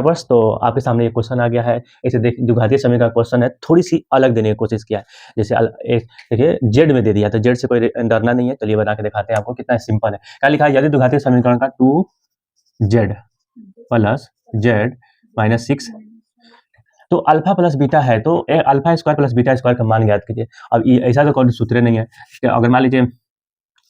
बस तो आपके सामने एक क्वेश्चन आ गया है। इसे देख द्विघातीय समीकरण का क्वेश्चन है, थोड़ी-सी अलग देने की कोशिश किया है। जैसे एक देखिए जेड में दे दिया, तो जेड से कोई डरना नहीं है। चलिए बना के दिखाते हैं आपको, कितना सिंपल है। क्या लिखा है? यदि द्विघातीय समीकरण का 2z प्लस जेड माइनस 6 तो अल्फा प्लस बीटा है, तो alpha square plus beta square का मान ज्ञात कीजिए। अब ये ऐसा तो कोई सूत्र नहीं है कि अगर मान लीजिए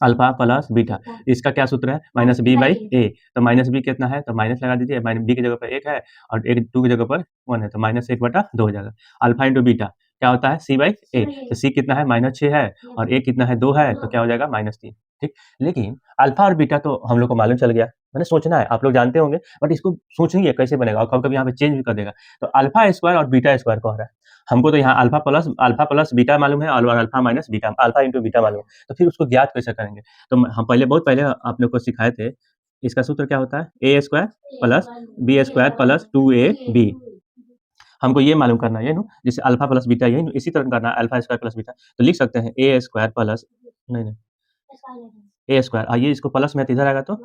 अल्फा प्लस बीटा, इसका क्या सूत्र है? माइनस बी बाई ए। तो माइनस बी कितना है? तो माइनस लगा दीजिए, माइनस बी की जगह पर 1 है और एक 2 की जगह पर 1 है, तो माइनस 1/2 हो जाएगा। अल्फा इंटू बीटा क्या होता है? सी बाई ए। तो सी कितना है? माइनस 6 है और ए कितना है? 2 है, तो क्या हो जाएगा? माइनस 3। ठीक। लेकिन अल्फा और बीटा तो हम लोग को मालूम चल गया, मैंने सोचना है, आप लोग जानते होंगे, बट इसको सोचिए कैसे बनेगा और कभी-कभी यहाँ पे चेंज भी कर देगा। तो अल्फा स्क्वायर और बीटा स्क्वायर कह रहा है। हमको तो यहाँ अल्फा प्लस बीटा मालूम है और alpha minus beta, alpha into beta मालूम है। तो फिर उसको ज्ञात कैसे करेंगे? तो हम बहुत पहले आप लोग को सिखाए थे। इसका सूत्र क्या होता है? A square plus B square plus 2ab। हमको ये मालूम करना है, ये नो, जैसे अल्फा प्लस बीटा, यही इसी तरह करना है, अल्फा स्क्वायर प्लस बीटा। तो लिख सकते हैं ए स्क्वायर प्लस, नहीं ए स्क्वायर, आइए इसको प्लस में, तो इधर आएगा तो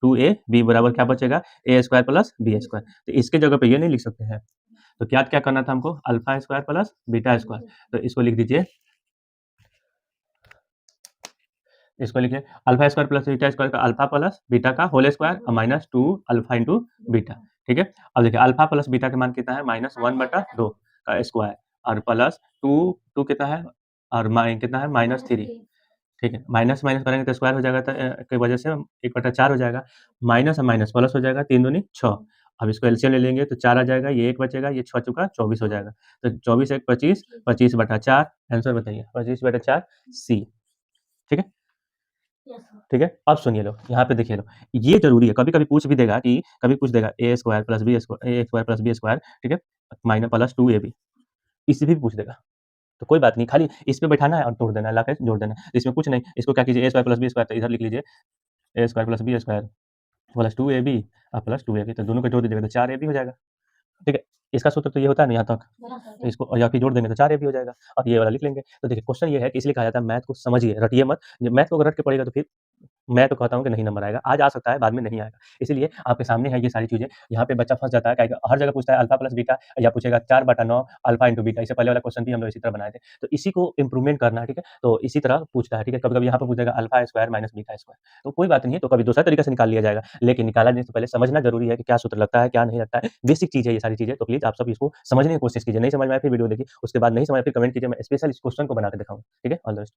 2ab बराबर क्या बचेगा? ए स्क्वायर प्लस बी स्क्वायर। तो इसके जगह पे ये नहीं लिख सकते हैं। तो क्या करना था हमको? Alpha square plus beta square. तो इसको लिख दीजिए, इसको लिखिए alpha square plus beta square का अल्फा प्लस बीटा का होल स्क्वायर और माइनस 2 अल्फा इंटू बीटा। ठीक है। अब देखिए अल्फा प्लस बीटा का मान कितना है? माइनस 1/2 का स्क्वायर और प्लस 2 कितना है और कितना है? माइनस 3। ठीक है। माइनस माइनस करेंगे तो स्क्वायर हो जाएगा, तो की वजह से 1/4 हो जाएगा। माइनस और माइनस प्लस हो जाएगा, 3 दूनी 6। अब इसको एलसीएम ले लेंगे तो 4 आ जाएगा, ये 1 बचेगा, ये 6 चुका 24 हो जाएगा। तो 24 1 25, 25/4 आंसर बताइए, 25/4 सी। ठीक है। ठीक है। अब सुनिए लो, यहाँ पे देखिए लो, ये ज़रूरी है, कभी-कभी पूछ भी देगा कि कभी पूछ देगा ए स्क्वायर प्लस बी स्क्वायर, ए स्क्वायर प्लस बी स्क्वायर, ठीक है? माइनस प्लस 2ab, इससे भी पूछ देगा। तो कोई बात नहीं, खाली इस पे बैठाना है और तोड़ देना है, ला के जोड़ देना है। इसमें कुछ नहीं, इसको क्या कीजिए, A square plus B square, तो इधर लिख लीजिए A square plus B square plus 2ab और प्लस 2ab, तो दोनों को जोड़ दीजिएगा तो 4ab हो जाएगा। ठीक है। इसका सूत्र तो ये होता है ना यहाँ तक, तो इसको और यहाँ पे जोड़ देंगे तो 4ab हो जाएगा और ये वाला लिख लेंगे। तो देखिए क्वेश्चन ये है कि इसलिए कहा जाता है मैथ को समझिए, रटिए मत। जब मैथ को अगर रट के पढ़ेगा तो फिर मैं तो कहता हूँ कि नहीं नंबर आएगा। आज आ सकता है, बाद में नहीं आएगा। इसीलिए आपके सामने है ये सारी चीज़ें। यहाँ पे बच्चा फँस जाता है, क्या है कि हर जगह पूछता है अल्फा प्लस बीटा या पूछेगा 4/9 अल्फा इंटू बीटा। इससे पहले वाला क्वेश्चन भी हम लोग इसी तरह बनाए थे। तो इसी को इम्प्रूवमेंट करना है, ठीक है? तो इसी तरह पूछता है, ठीक है? कभी-कभी यहाँ पे पूछेगा alpha square minus beta square. तो कोई बात नहीं है, तो कभी दूसरा तरीके से निकाल लिया जाएगा। लेकिन निकालने से पहले समझना ज़रूरी है कि क्या सूत्र लगता है, क्या नहीं लगता है। बेसिक चीज़ है ये सारी चीज़ें। तो प्लीज़ आप सब इसको समझने की कोशिश कीजिए। नहीं समझ में आए फिर वीडियो देखिए, उसके बाद नहीं समझ आए फिर कमेंट कीजिए। मैं स्पेशल इस क्वेश्चन को बना के दिखाऊँगा। ठीक है? All the best.